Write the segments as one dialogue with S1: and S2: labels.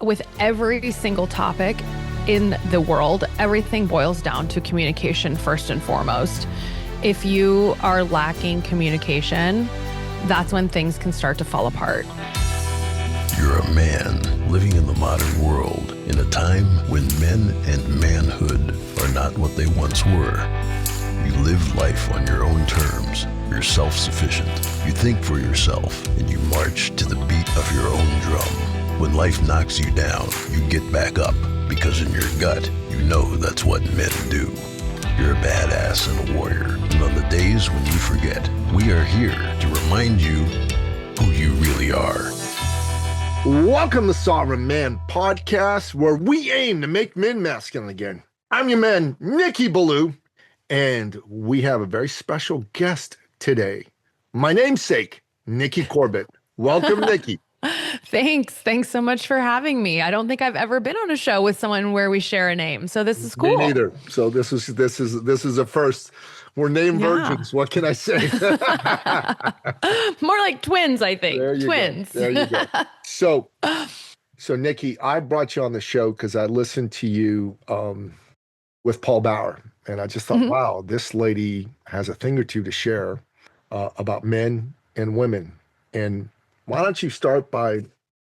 S1: With every single topic in the world, everything boils down to communication first and foremost. If you are lacking communication, that's when things can start to fall apart.
S2: You're a man living in the modern world in a time when men and manhood are not what they once were. You live life on your own terms. You're self-sufficient. You think for yourself and you march to the beat of your own drum. When life knocks you down, you get back up because in your gut, you know that's what men do. You're a badass and a warrior. And on the days when you forget, we are here to remind you who you really are.
S3: Welcome to Sovereign Man Podcast, where we aim to make men masculine again. I'm your man, Nikki Ballou, and we have a very special guest today. My namesake, Nikki Corbett. Welcome, Nikki.
S1: Thanks. Thanks so much for having me. I don't think I've ever been on a show with someone where we share a name. So this is cool.
S3: Me neither. So this is a first. We're name virgins. What can I say?
S1: More like twins, I think.
S3: Twins. There you go. So Nikki, I brought you on the show because I listened to you with Paul Bauer, and I just thought, wow, this lady has a thing or two to share about men and women. And why don't you start by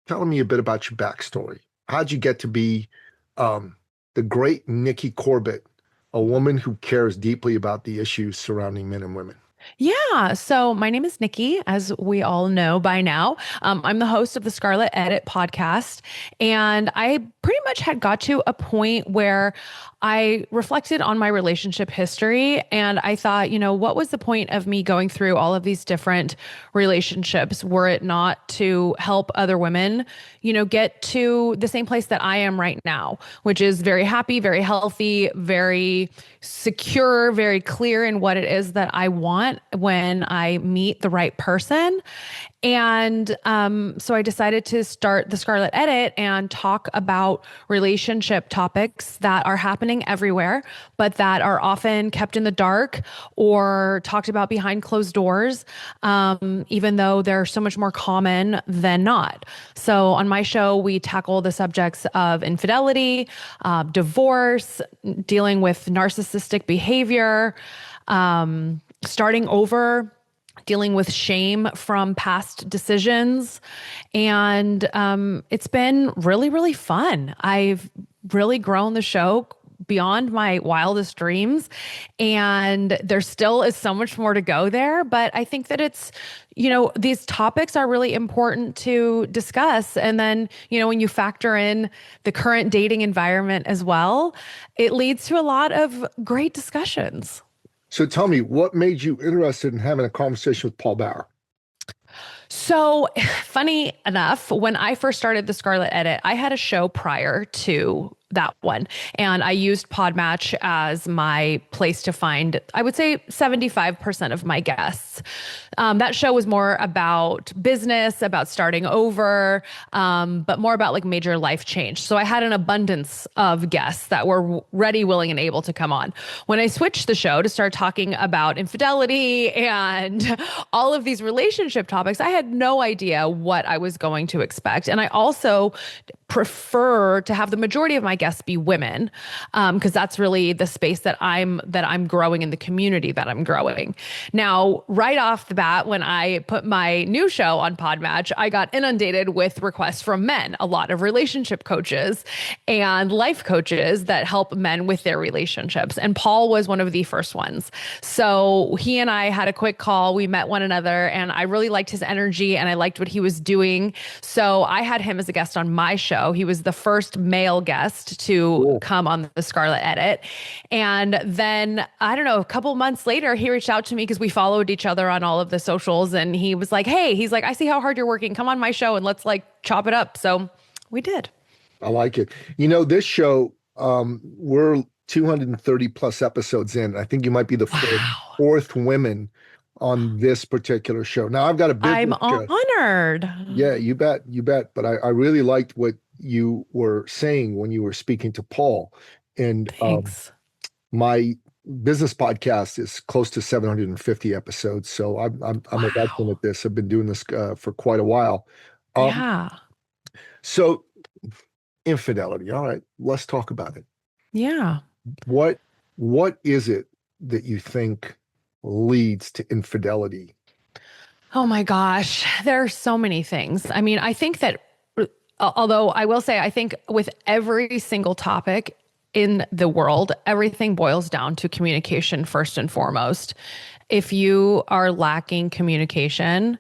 S3: telling me a bit about your backstory? How'd you get to be the great Nikki Corbett, a woman who cares deeply about the issues surrounding men and women?
S1: Yeah. So my name is Nikki, as we all know by now. I'm the host of the Scarlet Edit podcast. And I pretty much had got to a point where I reflected on my relationship history and I thought, what was the point of me going through all of these different relationships were it not to help other women, get to the same place that I am right now, which is very happy, very healthy, very secure, very clear in what it is that I want when I meet the right person. And so I decided to start the Scarlet Edit and talk about relationship topics that are happening everywhere, but that are often kept in the dark or talked about behind closed doors, even though they're so much more common than not. So on my show, we tackle the subjects of infidelity, divorce, dealing with narcissistic behavior, starting over, dealing with shame from past decisions. And it's been really, really fun. I've really grown the show beyond my wildest dreams. And there still is so much more to go there. But I think that it's, these topics are really important to discuss. And then, when you factor in the current dating environment as well, it leads to a lot of great discussions.
S3: So tell me, what made you interested in having a conversation with Paul Bauer?
S1: So funny enough, when I first started the Scarlet Edit, I had a show prior to that one. And I used Podmatch as my place to find, I would say 75% of my guests. That show was more about business, about starting over, but more about like major life change. So I had an abundance of guests that were ready, willing, and able to come on. When I switched the show to start talking about infidelity and all of these relationship topics, I had no idea what I was going to expect. And I also prefer to have the majority of my guests be women, because that's really the space that I'm growing in, the community that I'm growing. Now, right off the bat, when I put my new show on Podmatch, I got inundated with requests from men, a lot of relationship coaches and life coaches that help men with their relationships. And Paul was one of the first ones. So he and I had a quick call. We met one another and I really liked his energy and I liked what he was doing. So I had him as a guest on my show. He was the first male guest to come on the Scarlet Edit. And then, I don't know, a couple months later, he reached out to me because we followed each other on all of the socials. And he was like, hey, I see how hard you're working. Come on my show and let's chop it up. So we did.
S3: I like it. This show, we're 230 plus episodes in. I think you might be the fourth women on this particular show. Now I've got a business
S1: I'm honored.
S3: Yeah, you bet. But I really liked what you were saying when you were speaking to Paul. And my business podcast is close to 750 episodes. So I'm a veteran at this. I've been doing this for quite a while.
S1: Yeah.
S3: So infidelity. All right, let's talk about it.
S1: Yeah.
S3: What what is it that you think leads to infidelity?
S1: Oh my gosh, there are so many things. I mean, I think that, although I will say, I think with every single topic in the world, everything boils down to communication first and foremost. If you are lacking communication,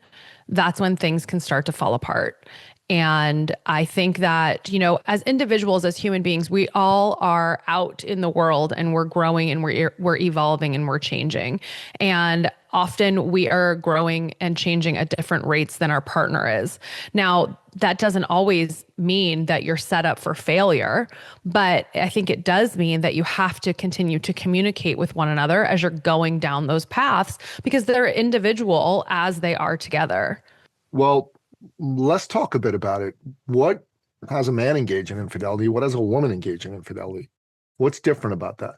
S1: that's when things can start to fall apart. And I think that, as individuals, as human beings, we all are out in the world and we're growing and we're evolving and we're changing. And often we are growing and changing at different rates than our partner is. Now, that doesn't always mean that you're set up for failure, but I think it does mean that you have to continue to communicate with one another as you're going down those paths because they're individual as they are together.
S3: Well, let's talk a bit about it. What has a man engage in infidelity? What has a woman engage in infidelity? What's different about that?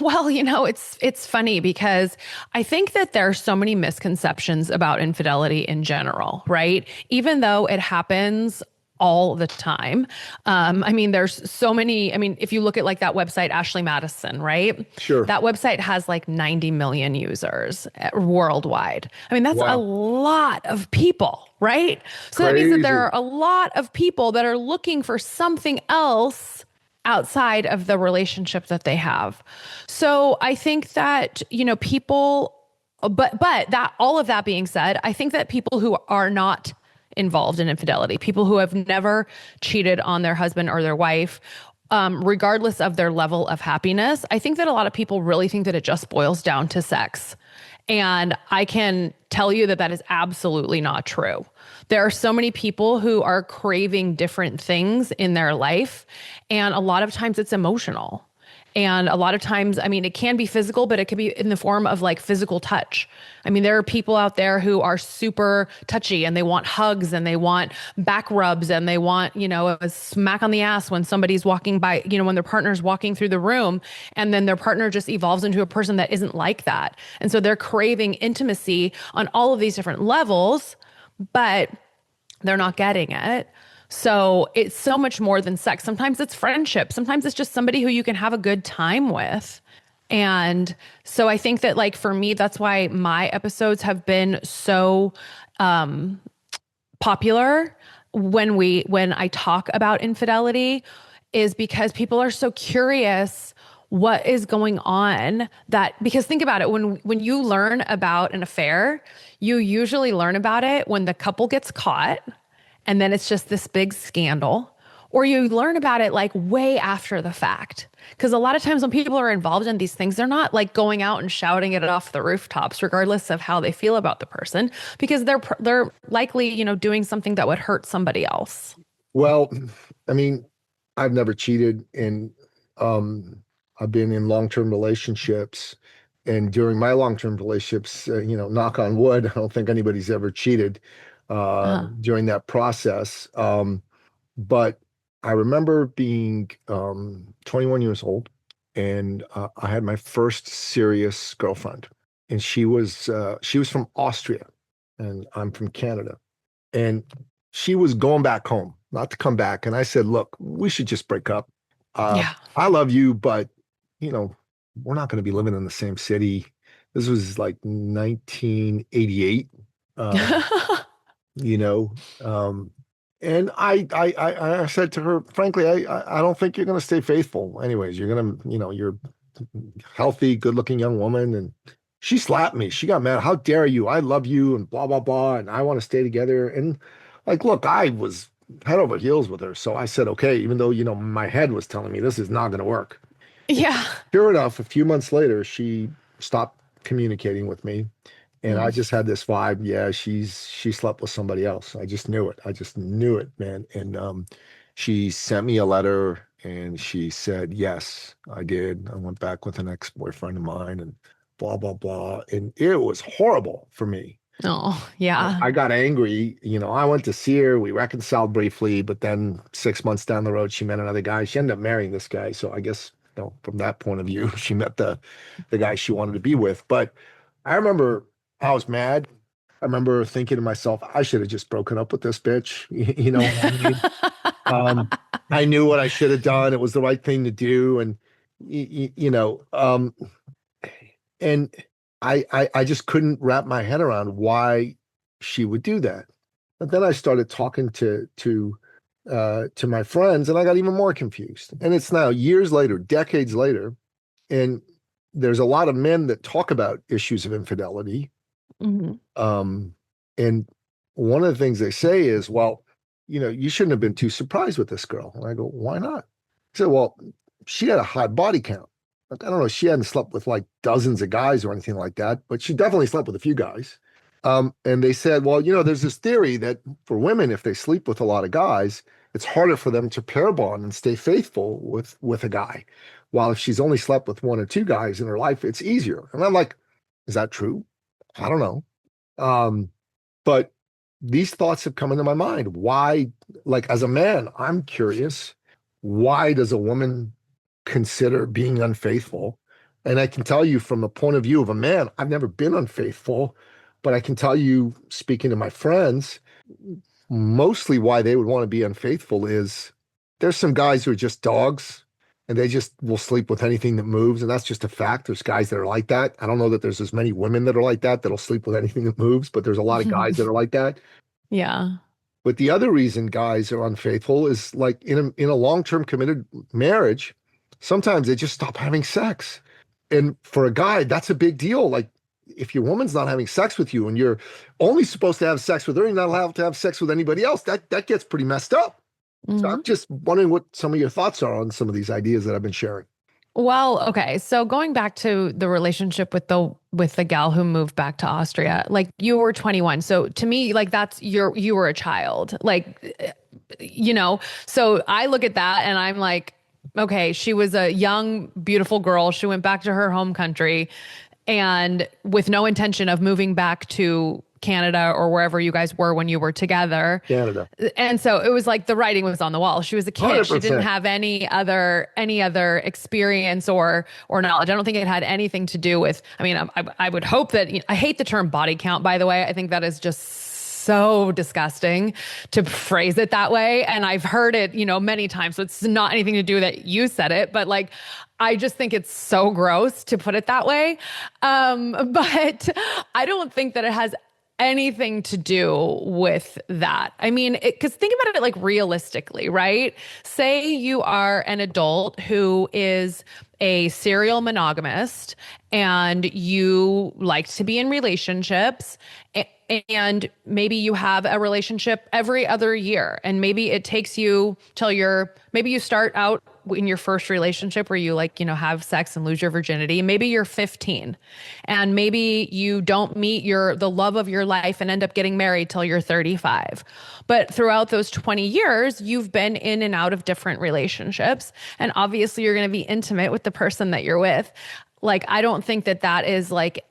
S1: Well, it's funny because I think that there are so many misconceptions about infidelity in general, right? Even though it happens all the time. I mean, there's so many, if you look at like that website, Ashley Madison, right?
S3: Sure.
S1: That website has like 90 million users worldwide. I mean, that's a
S3: Wow.
S1: lot of people, right? So that means that there
S3: Crazy.
S1: are a lot of people that are looking for something else outside of the relationship that they have. So I think that, people, but that all of that being said, I think that people who are not involved in infidelity, people who have never cheated on their husband or their wife, regardless of their level of happiness, I think that a lot of people really think that it just boils down to sex. And I can tell you that that is absolutely not true. There are so many people who are craving different things in their life. And a lot of times it's emotional. And a lot of times, it can be physical, but it can be in the form of like physical touch. There are people out there who are super touchy and they want hugs and they want back rubs and they want, a smack on the ass when somebody's walking by, when their partner's walking through the room and then their partner just evolves into a person that isn't like that. And so they're craving intimacy on all of these different levels, but they're not getting it. So it's so much more than sex. Sometimes it's friendship. Sometimes it's just somebody who you can have a good time with. And so I think that like for me, that's why my episodes have been so popular when I talk about infidelity is because people are so curious what is going on because think about it, when you learn about an affair, you usually learn about it when the couple gets caught and then it's just this big scandal, or you learn about it like way after the fact. Because a lot of times when people are involved in these things, they're not like going out and shouting it off the rooftops, regardless of how they feel about the person, because they're likely, doing something that would hurt somebody else.
S3: Well, I've never cheated and I've been in long-term relationships. And during my long-term relationships, knock on wood, I don't think anybody's ever cheated during that process. But I remember being 21 years old, and I had my first serious girlfriend, and she was from Austria, and I'm from Canada, and she was going back home, not to come back. And I said, "Look, we should just break up.
S1: Yeah.
S3: I love you, but we're not going to be living in the same city." This was like 1988. you know. And I said to her, frankly, I don't think you're going to stay faithful. Anyways, you're going to, you're healthy, good looking young woman. And she slapped me. She got mad. How dare you? I love you and blah, blah, blah. And I want to stay together. And like, look, I was head over heels with her. So I said, okay, even though, my head was telling me this is not going to work.
S1: Yeah.
S3: Sure enough, a few months later, she stopped communicating with me. And I just had this vibe. Yeah, she slept with somebody else. I just knew it. I just knew it, man. And she sent me a letter and she said, yes, I did. I went back with an ex-boyfriend of mine and blah, blah, blah. And it was horrible for me.
S1: Oh, yeah.
S3: I got angry. I went to see her. We reconciled briefly, but then 6 months down the road, she met another guy. She ended up marrying this guy. So I guess, from that point of view, she met the guy she wanted to be with. But I remember I was mad. I remember thinking to myself, I should have just broken up with this bitch. You know what I mean? Um, I knew what I should have done. It was the right thing to do. And, and I just couldn't wrap my head around why she would do that. But then I started talking to my friends, and I got even more confused. And it's now years later, decades later, and there's a lot of men that talk about issues of infidelity. And one of the things they say is, well, you shouldn't have been too surprised with this girl. And I go, why not? He said, well, she had a high body count. Like, I don't know, she hadn't slept with like dozens of guys or anything like that, but she definitely slept with a few guys. And they said, well, there's this theory that for women, if they sleep with a lot of guys, it's harder for them to pair bond and stay faithful with a guy. While if she's only slept with one or two guys in her life, it's easier. And I'm like, is that true? I don't know. But these thoughts have come into my mind. Why, like as a man, I'm curious, why does a woman consider being unfaithful? And I can tell you from the point of view of a man, I've never been unfaithful, but I can tell you, speaking to my friends, mostly why they would want to be unfaithful is there's some guys who are just dogs and they just will sleep with anything that moves. And that's just a fact. There's guys that are like that. I don't know that there's as many women that are like that, that'll sleep with anything that moves, but there's a lot of guys that are like that.
S1: Yeah.
S3: But the other reason guys are unfaithful is like in a long-term committed marriage, sometimes they just stop having sex. And for a guy, that's a big deal. Like if your woman's not having sex with you and you're only supposed to have sex with her, you're not allowed to have sex with anybody else, that gets pretty messed up. So I'm just wondering what some of your thoughts are on some of these ideas that I've been sharing.
S1: Well, okay. So going back to the relationship with the gal who moved back to Austria, like you were 21. So to me, like you were a child, like, so I look at that and I'm like, okay, she was a young, beautiful girl. She went back to her home country and with no intention of moving back to Canada or wherever you guys were when you were together.
S3: Canada.
S1: And so it was like the writing was on the wall. She was a kid.
S3: 100%.
S1: She didn't have any other experience or knowledge. I don't think it had anything to do with, I mean, I would hope that, I hate the term body count, by the way. I think that is just so disgusting to phrase it that way. And I've heard it, many times. So it's not anything to do that you said it, but like, I just think it's so gross to put it that way. But I don't think that it has anything to do with that. I mean, because think about it like realistically, right? Say you are an adult who is a serial monogamist and you like to be in relationships and maybe you have a relationship every other year and maybe it takes you till maybe you start out in your first relationship where you have sex and lose your virginity. Maybe you're 15 and maybe you don't meet the love of your life and end up getting married till you're 35. But throughout those 20 years, you've been in and out of different relationships. And obviously you're going to be intimate with the person that you're with. Like, I don't think that is like,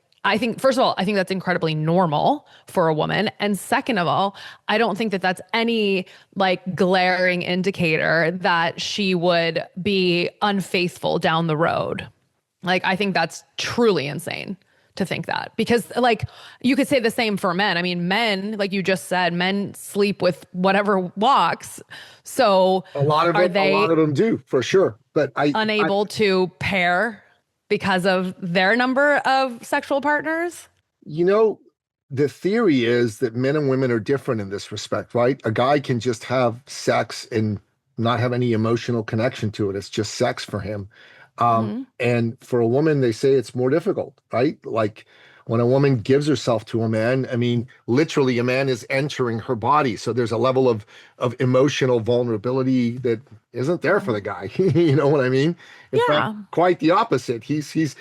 S1: first of all, I think that's incredibly normal for a woman. And second of all, I don't think that that's any like glaring indicator that she would be unfaithful down the road. Like, I think that's truly insane to think that, because like you could say the same for men. I mean, men, like you just said, men sleep with whatever walks. So
S3: a lot of them do for sure, but
S1: unable to pair because of their number of sexual partners?
S3: The theory is that men and women are different in this respect, right? A guy can just have sex and not have any emotional connection to it. It's just sex for him. And for a woman, they say it's more difficult, right? Like when a woman gives herself to a man, I mean, literally a man is entering her body. So there's a level of emotional vulnerability that isn't there for the guy. You know what I mean? In fact, quite the opposite. He's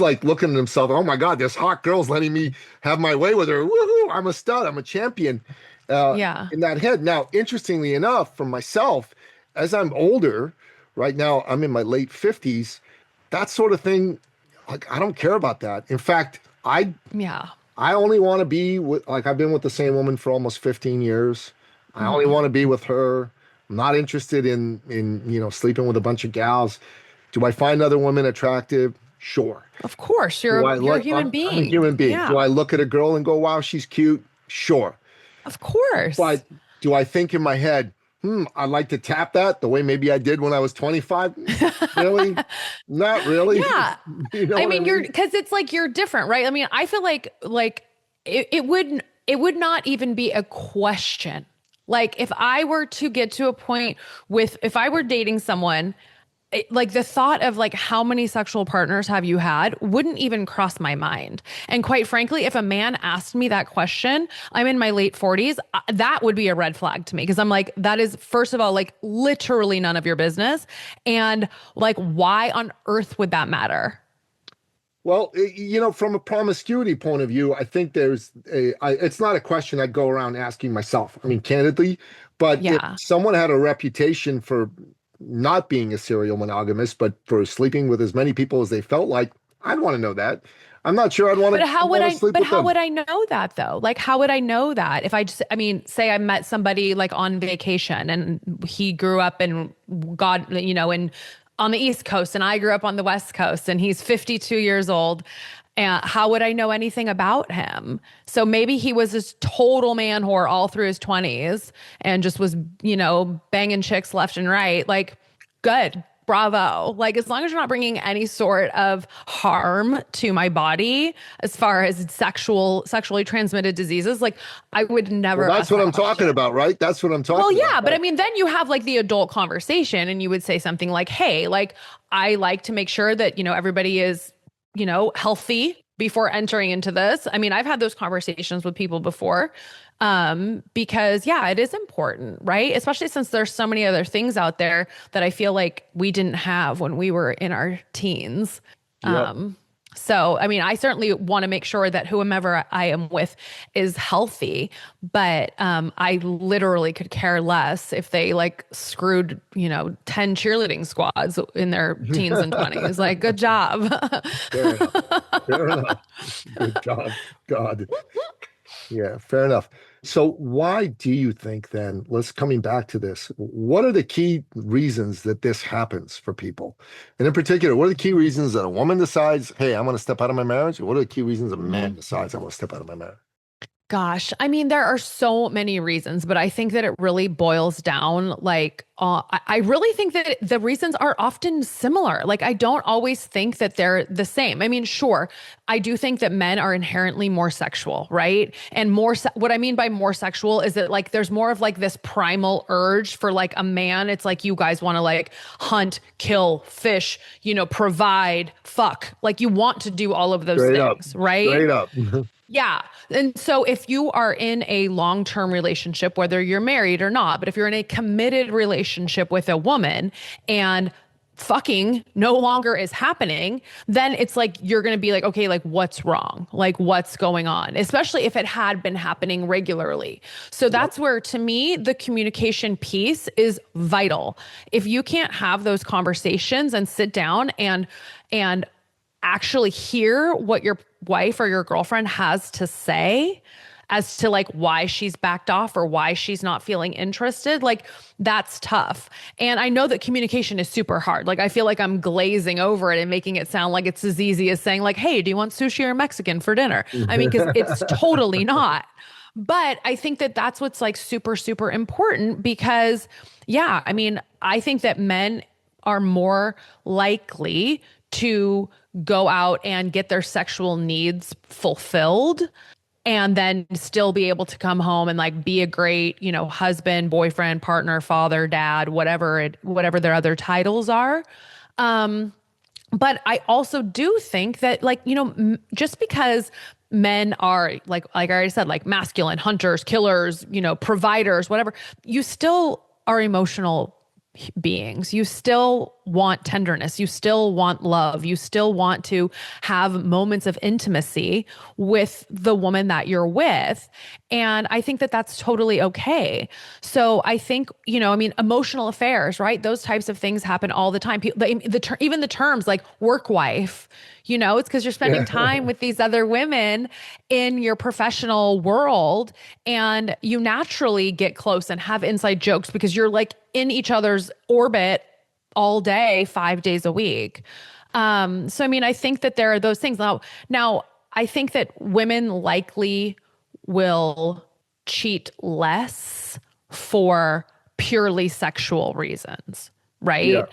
S3: like looking at himself, oh my God, this hot girl's letting me have my way with her. Woohoo, I'm a stud, I'm a champion. In that head. Now, interestingly enough, for myself, as I'm older, right now, I'm in my late 50s, that sort of thing, like, I don't care about that. In fact, I only want to be with, like, I've been with the same woman for almost 15 years. I only want to be with her. I'm not interested in sleeping with a bunch of gals. Do I find other women attractive? Sure.
S1: Of course. You're a human being.
S3: I'm a human being. Yeah. Do I look at a girl and go, wow, she's cute? Sure.
S1: Of course.
S3: But do I think in my head, I'd like to tap that the way maybe I did when I was 25. Really? Not really.
S1: Yeah.
S3: You know
S1: I
S3: what I
S1: mean,
S3: mean?
S1: because it's like you're different, right? I mean, I feel like it would not even be a question. Like if I were to get to a point if I were dating someone, like the thought of like how many sexual partners have you had wouldn't even cross my mind. And quite frankly, if a man asked me that question, I'm in my late 40s, that would be a red flag to me because I'm like, that is first of all like literally none of your business. And like, why on earth would that matter?
S3: Well, from a promiscuity point of view, I think it's not a question I'd go around asking myself. I mean, candidly, but if
S1: Yeah.
S3: someone had a reputation for not being a serial monogamist, but for sleeping with as many people as they felt like, I'd want to know that. I'm not sure I'd
S1: But how would
S3: want to
S1: I,
S3: sleep
S1: but
S3: with
S1: how
S3: them.
S1: would I know that though? Like, how would I know that if I mean, say I met somebody like on vacation and he grew up in God, in on the East Coast and I grew up on the West Coast and he's 52 years old. And how would I know anything about him? So maybe he was this total man whore all through his 20s and just was, banging chicks left and right. Like, good. Bravo. Like, as long as you're not bringing any sort of harm to my body as far as sexually transmitted diseases, like, I would
S3: Well,
S1: never
S3: that's
S1: ask
S3: what
S1: that
S3: I'm talking
S1: question.
S3: about, right? That's what I'm
S1: Well,
S3: talking about.
S1: yeah, but I mean, then you have like the adult conversation and you would say something like, hey, like, I like to make sure that, everybody is, healthy before entering into this. I mean, I've had those conversations with people before. Because yeah, it is important, right? Especially since there's so many other things out there that I feel like we didn't have when we were in our teens.
S3: Yep.
S1: So, I mean, I certainly want to make sure that whomever I am with is healthy, but I literally could care less if they like screwed, 10 cheerleading squads in their teens and 20s. Like, good job.
S3: Fair enough. Fair enough. Good job. God. Yeah, fair enough. So why do you think then, let's coming back to this, what are the key reasons that this happens for people? And in particular, what are the key reasons that a woman decides, hey, I'm going to step out of my marriage? And what are the key reasons a man decides I'm going to step out of my marriage?
S1: Gosh, I mean, there are so many reasons, but I think that it really boils down like, I really think that the reasons are often similar. Like, I don't always think that they're the same. I mean, sure, I do think that men are inherently more sexual, right? And what I mean by more sexual is that like there's more of like this primal urge for like a man. It's like you guys want to like hunt, kill, fish, provide, fuck. Like you want to do all of those
S3: Straight up.
S1: things, right?
S3: Straight up.
S1: Yeah. And so if you are in a long-term relationship, whether you're married or not, but if you're in a committed relationship with a woman and fucking no longer is happening, then it's like you're going to be like, okay, like what's wrong? Like what's going on? Especially if it had been happening regularly. So that's where to me the communication piece is vital. If you can't have those conversations and sit down and actually hear what your wife or your girlfriend has to say as to like why she's backed off or why she's not feeling interested, like that's tough. And I know that communication is super hard. Like I feel like I'm glazing over it and making it sound like it's as easy as saying like, hey, do you want sushi or Mexican for dinner? I mean, because it's totally not. But I think that that's what's like super, super important because yeah, I mean, I think that men are more likely to go out and get their sexual needs fulfilled and then still be able to come home and like be a great, husband, boyfriend, partner, father, dad, whatever their other titles are. But I also do think that like, just because men are like I already said, like masculine hunters, killers, providers, whatever, you still are emotional beings. You still want tenderness. You still want love. You still want to have moments of intimacy with the woman that you're with. And I think that that's totally okay. So I think, I mean, emotional affairs, right? Those types of things happen all the time. Even the terms like work wife, it's because you're spending time with these other women in your professional world and you naturally get close and have inside jokes because you're like in each other's orbit all day, 5 days a week. So, I mean, I think that there are those things. Now, I think that women likely will cheat less for purely sexual reasons,
S3: Yeah.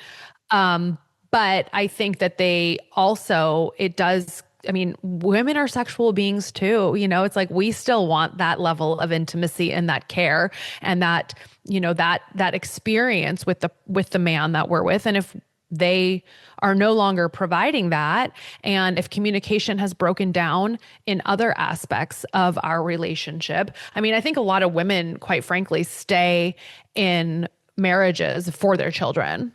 S1: right? But I think that they also, it does, I mean, women are sexual beings too. It's like we still want that level of intimacy and that care and that, that experience with the man that we're with. And if they are no longer providing that, and if communication has broken down in other aspects of our relationship, I mean, I think a lot of women, quite frankly, stay in marriages for their children.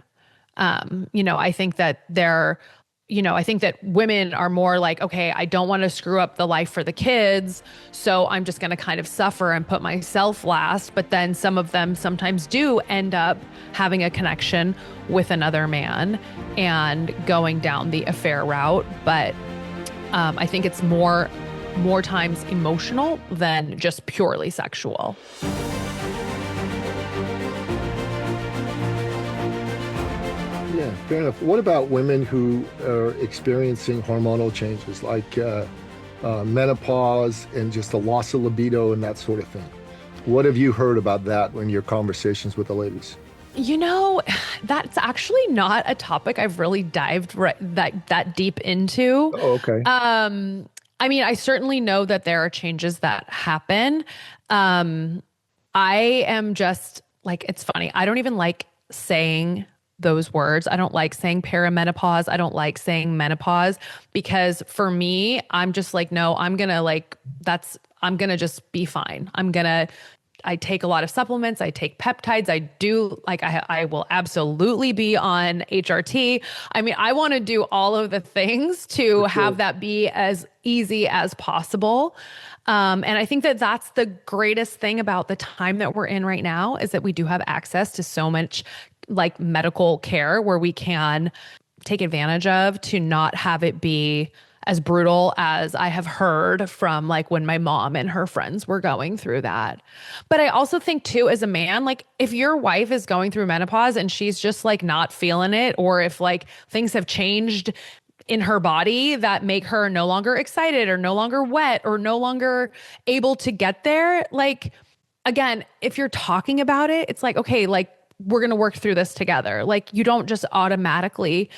S1: I think that I think that women are more like, okay, I don't want to screw up the life for the kids, so I'm just going to kind of suffer and put myself last. But then some of them sometimes do end up having a connection with another man and going down the affair route. But I think it's more times emotional than just purely sexual.
S3: Yeah, fair enough. What about women who are experiencing hormonal changes like menopause and just a loss of libido and that sort of thing? What have you heard about that in your conversations with the ladies?
S1: That's actually not a topic I've really dived that deep into.
S3: Oh, okay.
S1: I mean, I certainly know that there are changes that happen. I am just like, it's funny. I don't even like saying those words. I don't like saying perimenopause. I don't like saying menopause because for me, I'm just like, no, I'm going to just be fine. I take a lot of supplements. I take peptides. I will absolutely be on HRT. I mean, I want to do all of the things to have that be as easy as possible. And I think that that's the greatest thing about the time that we're in right now is that we do have access to so much like medical care where we can take advantage of to not have it be as brutal as I have heard from like when my mom and her friends were going through that. But I also think too, as a man, like if your wife is going through menopause and she's just like not feeling it, or if like things have changed in her body that make her no longer excited or no longer wet or no longer able to get there, like, again, if you're talking about it, it's like, okay, like we're going to work through this together. Like you don't just automatically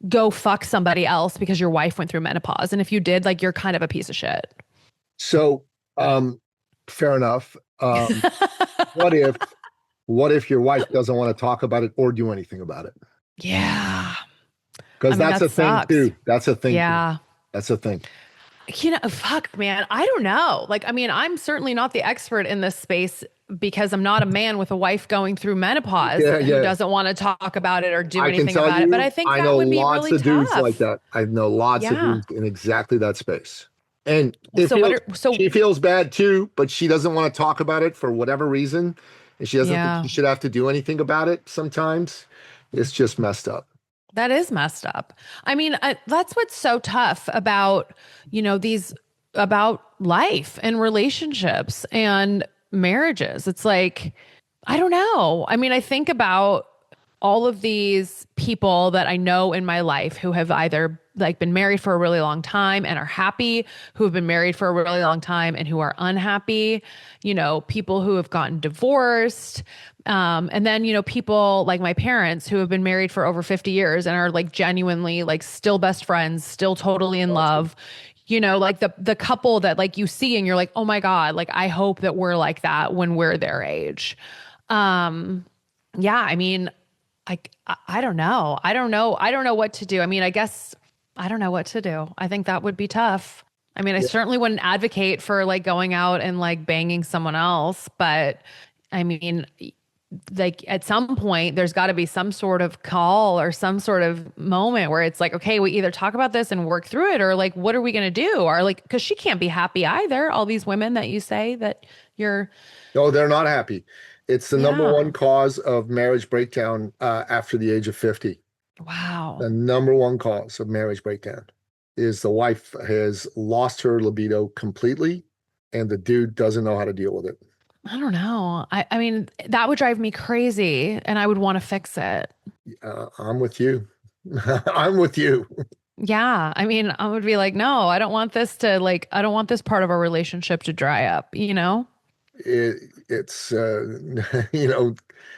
S1: go fuck somebody else because your wife went through menopause. And if you did, like, you're kind of a piece of shit.
S3: So, fair enough. What if your wife doesn't want to talk about it or do anything about it?
S1: Yeah.
S3: Because that's a thing too. That's a thing.
S1: Yeah.
S3: Too. That's a thing.
S1: Fuck, man. I don't know. Like, I mean, I'm certainly not the expert in this space because I'm not a man with a wife going through menopause who doesn't want to talk about it or do anything about it. But I think that would be really tough. I know lots of dudes like that. I know lots of dudes in exactly that space. And she feels bad too, but she doesn't want to talk about it for whatever reason. And she doesn't think she should have to do anything about it sometimes. It's just messed up. That is messed up. I mean, that's what's so tough about, about life and relationships and marriages. It's like, I don't know. I mean, I think about all of these people that I know in my life who have either like been married for a really long time and are happy, who have been married for a really long time and who are unhappy, people who have gotten divorced. And then, people like my parents who have been married for over 50 years and are like genuinely like still best friends, still totally in love. Like the couple that like you see and you're like, oh my God, like I hope that we're like that when we're their age. I mean, I don't know. I don't know what to do. I mean, I guess I don't know what to do. I think that would be tough. I mean, I certainly wouldn't advocate for like going out and like banging someone else, but I mean, like at some point there's got to be some sort of call or some sort of moment where it's like, okay, we either talk about this and work through it or like, what are we going to do? Or like, cause she can't be happy either. All these women that you say that you're.
S3: No, they're not happy. It's the number one cause of marriage breakdown after the age of 50.
S1: Wow.
S3: The number one cause of marriage breakdown is the wife has lost her libido completely and the dude doesn't know how to deal with it.
S1: I don't know. I mean, that would drive me crazy and I would want to fix it.
S3: I'm with you. I'm with you.
S1: Yeah. I mean, I would be like, no, I don't want this part of our relationship to dry up,
S3: It's,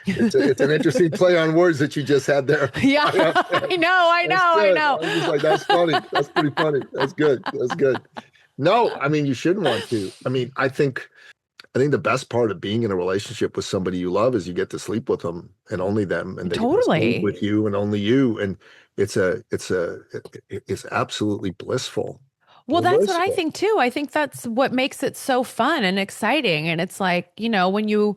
S3: It's an interesting play on words that you just had there.
S1: Yeah, I know.
S3: I'm just like, that's funny. That's pretty funny. That's good. That's good. No, I mean, you shouldn't want to. I mean, I think the best part of being in a relationship with somebody you love is you get to sleep with them and only them, and they get to sleep
S1: Totally.
S3: with you and only you, and it's absolutely blissful.
S1: Well, that's what I
S3: Blissful.
S1: think too. I think that's what makes it so fun and exciting. And it's like, when you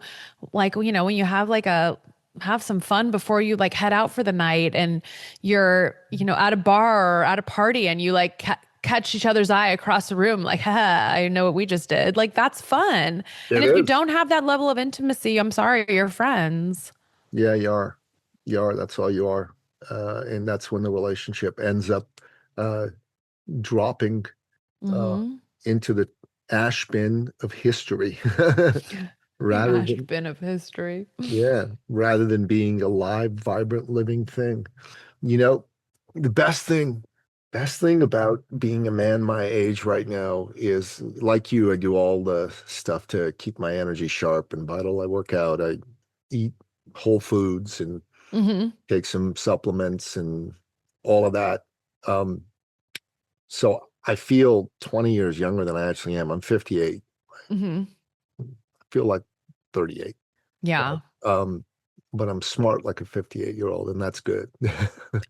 S1: when you have have some fun before you like head out for the night and you're, at a bar or at a party and you like catch each other's eye across the room, like, haha, I know what we just did. Like, that's fun.
S3: It
S1: And if you
S3: is.
S1: don't have that level of intimacy, I'm sorry, you're friends.
S3: Yeah, you are. You are. That's all you are. And that's when the relationship ends up uh, dropping uh,
S1: Mm-hmm.
S3: into the ash bin of history
S1: The
S3: rather
S1: ash
S3: than,
S1: bin of history.
S3: yeah, rather than being a live, vibrant, living thing. You know, the best thing about being a man my age right now is like you, I do all the stuff to keep my energy sharp and vital. I work out, I eat whole foods and
S1: Mm-hmm.
S3: take some supplements and all of that. Um, so I feel 20 years younger than I actually am. I'm 58.
S1: Mm-hmm.
S3: I feel like 38.
S1: Yeah.
S3: But I'm smart like a 58-year-old, and that's good.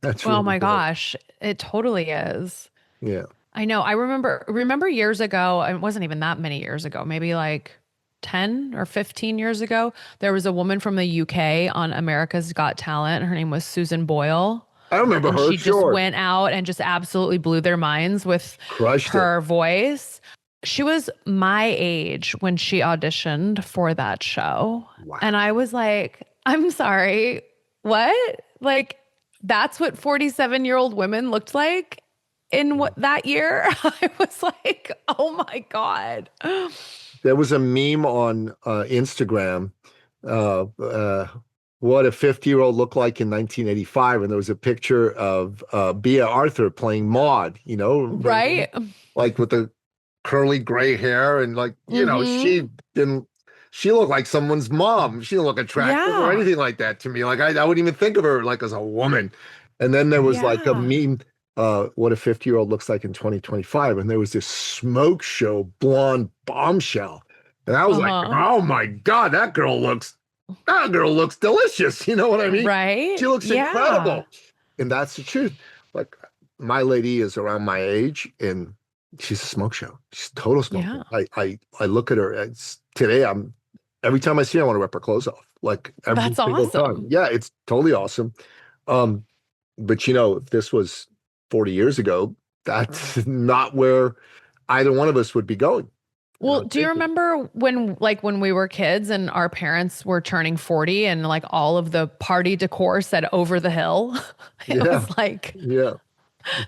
S3: That's
S1: Oh
S3: really
S1: my
S3: good.
S1: gosh, it totally is.
S3: Yeah.
S1: I know. I remember years ago, and it wasn't even that many years ago, maybe like 10 or 15 years ago, there was a woman from the UK on America's Got Talent. Her name was Susan Boyle,
S3: I remember
S1: and
S3: her,
S1: she just
S3: sure.
S1: went out and just absolutely blew their minds with
S3: Crushed it.
S1: her voice. She was my age when she auditioned for that show.
S3: Wow.
S1: And I was like, I'm sorry, what? Like, that's what 47-year-old women looked like in what that year? I was like, oh my God.
S3: There was a meme on Instagram, uh, uh, what a 50-year-old looked like in 1985. And there was a picture of Bea Arthur playing Maud,
S1: Right?
S3: like with the curly gray hair. And like,
S1: Mm-hmm.
S3: she looked like someone's mom. She didn't look attractive or
S1: Yeah.
S3: anything like that to me. Like, I wouldn't even think of her like as a woman. And then there was like a
S1: Yeah.
S3: meme, what a 50-year-old looks like in 2025. And there was this smoke show blonde bombshell. And I was like,
S1: Uh-huh.
S3: oh my God, that girl looks delicious. You know what I mean?
S1: Right?
S3: She looks
S1: Yeah.
S3: incredible. And that's the truth. Like, my lady is around my age and she's a smoke show. She's a total smoke
S1: Yeah.
S3: show. I look at her today, every time I see her, I want to rip her clothes off. Like every
S1: That's
S3: single time.
S1: awesome.
S3: Yeah, it's totally awesome. Um, but if this was 40 years ago, that's not where either one of us would be going.
S1: Well, do you
S3: Thinking.
S1: remember when we were kids and our parents were turning 40 and like all of the party decor said over the hill? It
S3: Yeah,
S1: was like,
S3: yeah,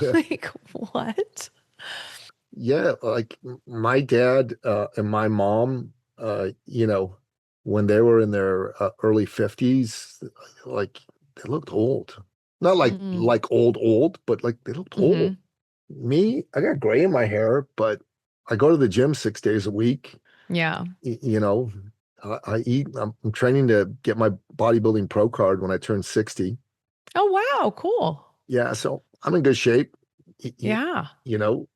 S3: yeah,
S1: like what?
S3: yeah. Like my dad and my mom, when they were in their early 50s, like they looked old. Not like
S1: Mm-hmm.
S3: like old, but like they looked old.
S1: Mm-hmm.
S3: Me, I got gray in my hair, but I go to the gym 6 days a week.
S1: Yeah.
S3: Y- You know, I eat. I'm training to get my bodybuilding pro card when I turn 60.
S1: Oh, wow. Cool.
S3: Yeah, so I'm in good shape. Y- y-
S1: Yeah.
S3: You know,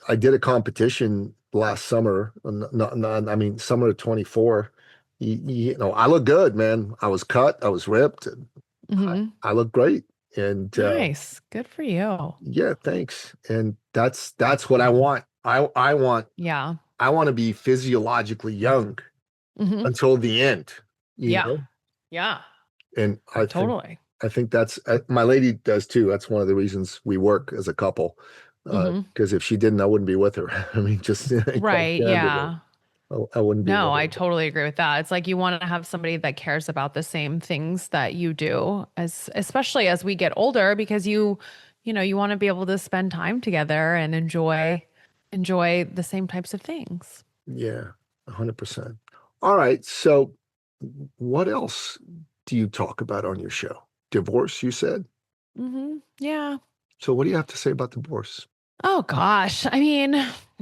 S3: I did a competition last summer. I mean, summer of 24. I look good, man. I was cut. I was ripped. I,
S1: Mm-hmm.
S3: I look great. And
S1: Nice. Good for you.
S3: yeah, thanks. And that's what I want. I want
S1: Yeah.
S3: I want to be physiologically young
S1: Mm-hmm.
S3: until the end, you
S1: Yeah.
S3: know?
S1: Yeah.
S3: And
S1: Totally.
S3: I think that's my lady does too. That's one of the reasons we work as a couple.
S1: Mm-hmm.
S3: Because if she didn't, I wouldn't be with her. I mean, just quite
S1: Right.
S3: candidly,
S1: Yeah.
S3: I wouldn't be
S1: No,
S3: with
S1: I
S3: her.
S1: totally agree with that. It's like you want to have somebody that cares about the same things that you do, as especially as we get older, because you want to be able to spend time together and enjoy the same types of things.
S3: Yeah, 100%. All right. So what else do you talk about on your show? Divorce, you said?
S1: Mm-hmm. Yeah.
S3: So what do you have to say about divorce?
S1: Oh gosh. I mean,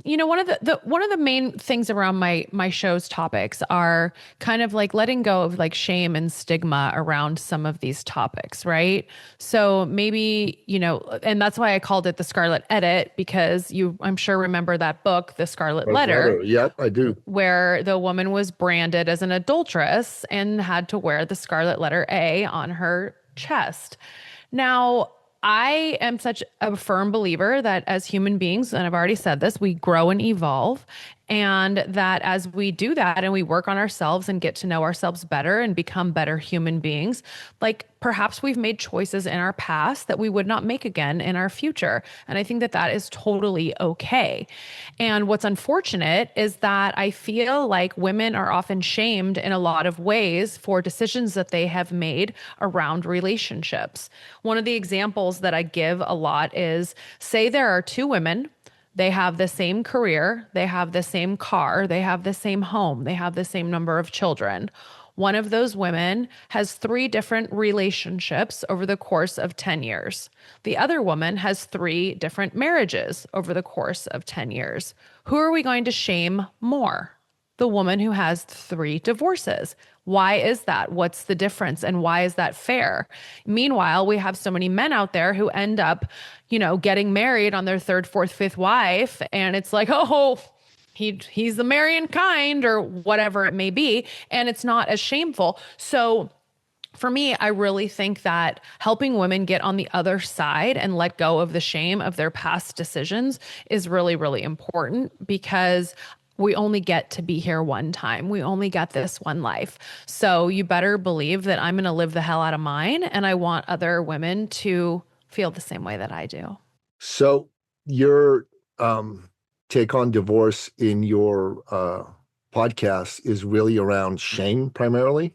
S1: one of the main things around my show's topics are kind of like letting go of like shame and stigma around some of these topics, right? So maybe, and that's why I called it the Scarlet Edit, because I'm sure remember that book, The Scarlet
S3: Red
S1: Letter,
S3: letter. Yep, I do.
S1: where the woman was branded as an adulteress and had to wear the scarlet letter A on her chest. Now, I am such a firm believer that as human beings, and I've already said this, we grow and evolve. And that as we do that and we work on ourselves and get to know ourselves better and become better human beings, like perhaps we've made choices in our past that we would not make again in our future. And I think that that is totally okay. And what's unfortunate is that I feel like women are often shamed in a lot of ways for decisions that they have made around relationships. One of the examples that I give a lot is, say there are two women. They have the same career, they have the same car, they have the same home, they have the same number of children. One of those women has three different relationships over the course of 10 years. The other woman has three different marriages over the course of 10 years. Who are we going to shame more? The woman who has three divorces. Why is that? What's the difference? And why is that fair? Meanwhile, we have so many men out there who end up, getting married on their third, fourth, fifth wife. And it's like, oh, he's the marrying kind or whatever it may be. And it's not as shameful. So for me, I really think that helping women get on the other side and let go of the shame of their past decisions is really, really important, because we only get to be here one time. We only got this one life. So you better believe that I'm going to live the hell out of mine. And I want other women to feel the same way that I do.
S3: So your take on divorce in your podcast is really around shame primarily?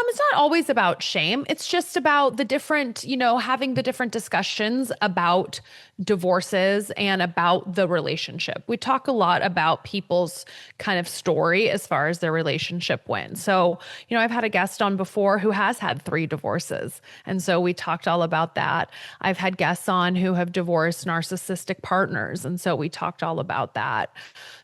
S1: It's not always about shame. It's just about the different, having the different discussions about divorces and about the relationship. We talk a lot about people's kind of story as far as their relationship went. So, I've had a guest on before who has had three divorces. And so we talked all about that. I've had guests on who have divorced narcissistic partners. And so we talked all about that.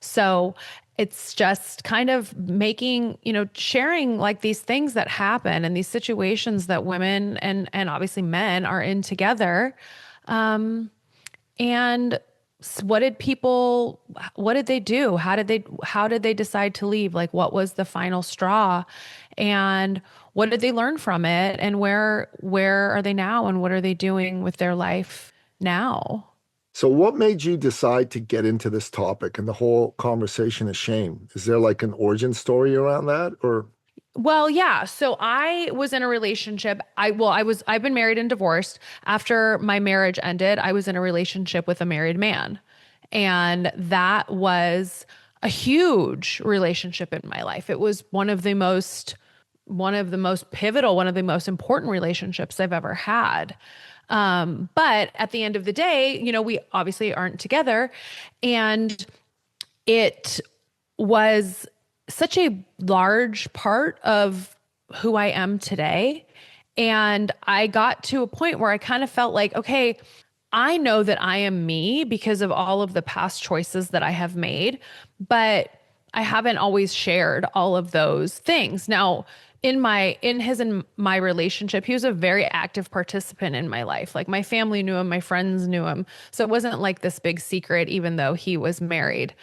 S1: So it's just kind of making, sharing like these things that happen and these situations that women and obviously men are in together. And what did they do? How did they decide to leave? Like, what was the final straw? And what did they learn from it? And where are they now? And what are they doing with their life now?
S3: So what made you decide to get into this topic and the whole conversation of shame? Is there like an origin story around that, or?
S1: Well, yeah. So I was in a relationship. I've been married and divorced. After my marriage ended, I was in a relationship with a married man. And that was a huge relationship in my life. It was one of the most pivotal, one of the most important relationships I've ever had. But at the end of the day, we obviously aren't together, and it was such a large part of who I am today. And I got to a point where I kind of felt like, okay, I know that I am me because of all of the past choices that I have made, but I haven't always shared all of those things. Now, in my relationship, he was a very active participant in my life. Like, my family knew him, my friends knew him. So it wasn't like this big secret, even though he was married.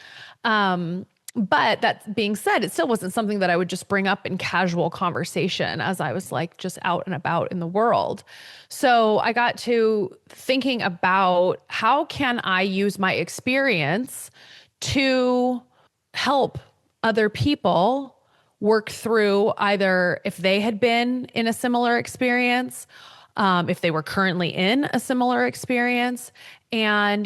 S1: But that being said, it still wasn't something that I would just bring up in casual conversation as I was like just out and about in the world. So I got to thinking about, how can I use my experience to help other people work through, either if they had been in a similar experience, if they were currently in a similar experience, and,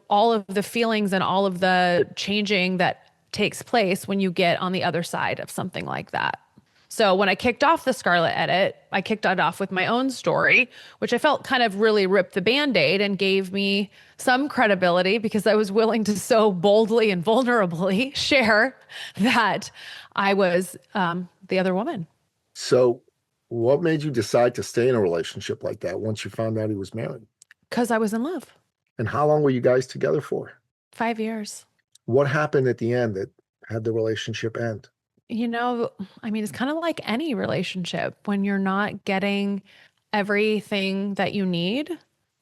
S1: all of the feelings and all of the changing that takes place when you get on the other side of something like that. So when I kicked off the Scarlet Edit, I kicked it off with my own story, which I felt kind of really ripped the Band-Aid and gave me some credibility, because I was willing to so boldly and vulnerably share that I was the other woman.
S3: So what made you decide to stay in a relationship like that once you found out he was married?
S1: Because I was in love.
S3: And how long were you guys together for?
S1: 5 years.
S3: What happened at the end that had the relationship end?
S1: I mean, it's kind of like any relationship when you're not getting everything that you need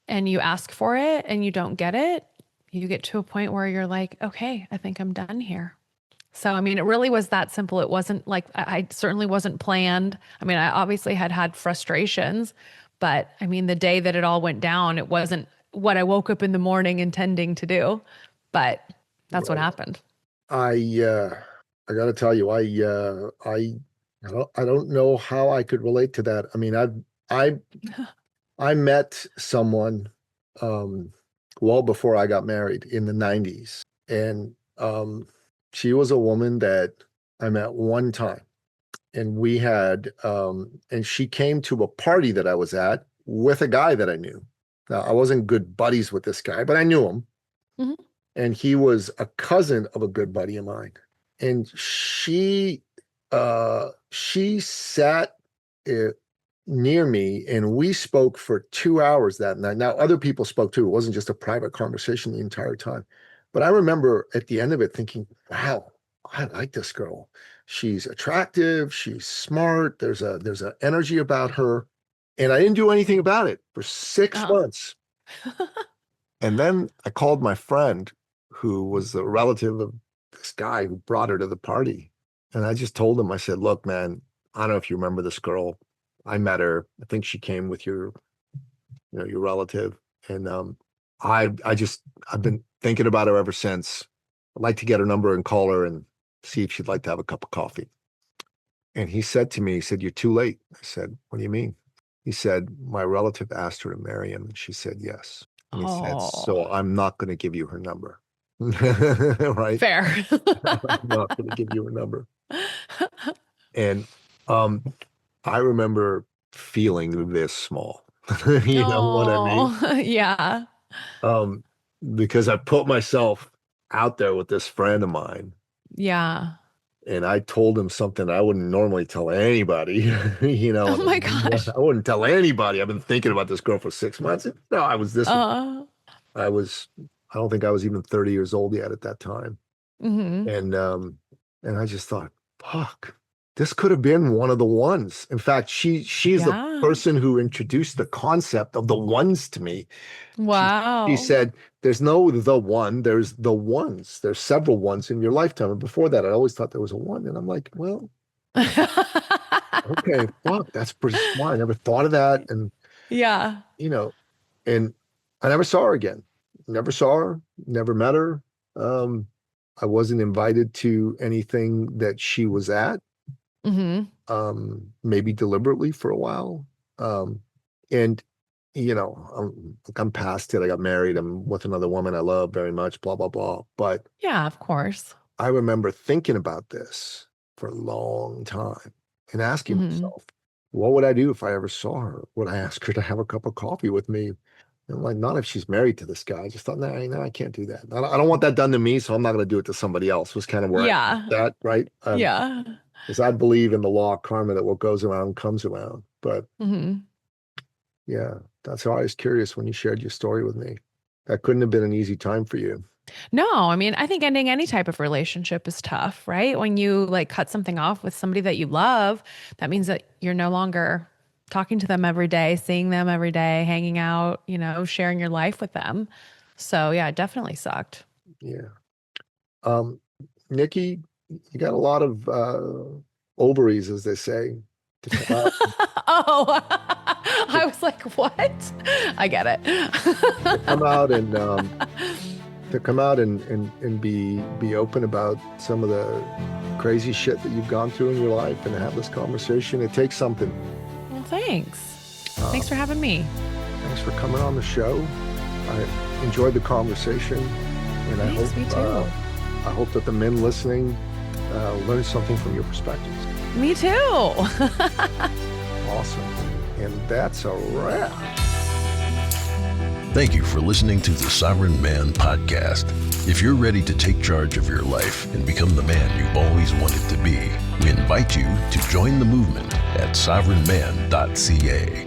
S1: and you ask for it and you don't get it, you get to a point where you're like, okay, I think I'm done here. So, I mean, it really was that simple. It wasn't like, I certainly wasn't planned. I mean, I obviously had frustrations, but I mean, the day that it all went down, it wasn't what I woke up in the morning intending to do, but that's what happened.
S3: I got to tell you, I don't know how I could relate to that. I mean, I met someone well before I got married in the 90s, and she was a woman that I met one time, and we had and she came to a party that I was at with a guy that I knew. Now, I wasn't good buddies with this guy, but I knew him.
S1: Mhm.
S3: And he was a cousin of a good buddy of mine. And she sat near me, and we spoke for 2 hours that night. Now, other people spoke too. It wasn't just a private conversation the entire time. But I remember at the end of it thinking, wow, I like this girl. She's attractive. She's smart. There's a energy about her. And I didn't do anything about it for 6 months. And then I called my friend, who was a relative of this guy who brought her to the party. And I just told him, I said, look, man, I don't know if you remember this girl. I met her. I think she came with your relative. And I've been thinking about her ever since. I'd like to get her number and call her and see if she'd like to have a cup of coffee. And he said to me, he said, you're too late. I said, what do you mean? He said, my relative asked her to marry him, and she said yes. And he said, so I'm not going to give you her number. Right?
S1: Fair.
S3: I'm not going to give you her number. And I remember feeling this small. You know what I mean?
S1: Yeah.
S3: Because I put myself out there with this friend of mine.
S1: Yeah.
S3: And I told him something I wouldn't normally tell anybody.
S1: Oh my gosh.
S3: I wouldn't tell anybody. I've been thinking about this girl for 6 months. No, I was this. I don't think I was even 30 years old yet at that time.
S1: Mm-hmm.
S3: And I just thought, fuck, this could have been one of the ones. In fact, she's the person who introduced the concept of the ones to me.
S1: Wow.
S3: She said, there's no the one, there's the ones. There's several ones in your lifetime. And before that, I always thought there was a one. And I'm like, well, okay, fuck, that's pretty smart. I never thought of that. And,
S1: yeah,
S3: and I never saw her again. Never saw her, never met her. I wasn't invited to anything that she was at. Mm-hmm. Maybe deliberately for a while. And I'm past it. I got married. I'm with another woman I love very much, blah, blah, blah. But
S1: yeah, of course.
S3: I remember thinking about this for a long time and asking myself, what would I do if I ever saw her? Would I ask her to have a cup of coffee with me? And I'm like, not if she's married to this guy. I just thought, no, I can't do that. I don't want that done to me, so I'm not going to do it to somebody else. Was kind of where I that, right?
S1: Yeah.
S3: Because I believe in the law of karma, that what goes around comes around. But yeah, that's how I was curious when you shared your story with me. That couldn't have been an easy time for you.
S1: No, I mean, I think ending any type of relationship is tough, right? When you cut something off with somebody that you love, that means that you're no longer talking to them every day, seeing them every day, hanging out, sharing your life with them. So yeah, it definitely sucked.
S3: Yeah. Nikki, you got a lot of ovaries, as they say, to come out.
S1: Oh, I was like, what? I get it.
S3: To come out and be open about some of the crazy shit that you've gone through in your life and have this conversation. It takes something.
S1: Well, thanks. Thanks for having me.
S3: Thanks for coming on the show. I enjoyed the conversation, and
S1: me too.
S3: I hope that the men listening learn something from your perspectives.
S1: Me too.
S3: Awesome. And that's a wrap.
S2: Thank you for listening to the Sovereign Man Podcast. If you're ready to take charge of your life and become the man you've always wanted to be, we invite you to join the movement at sovereignman.ca.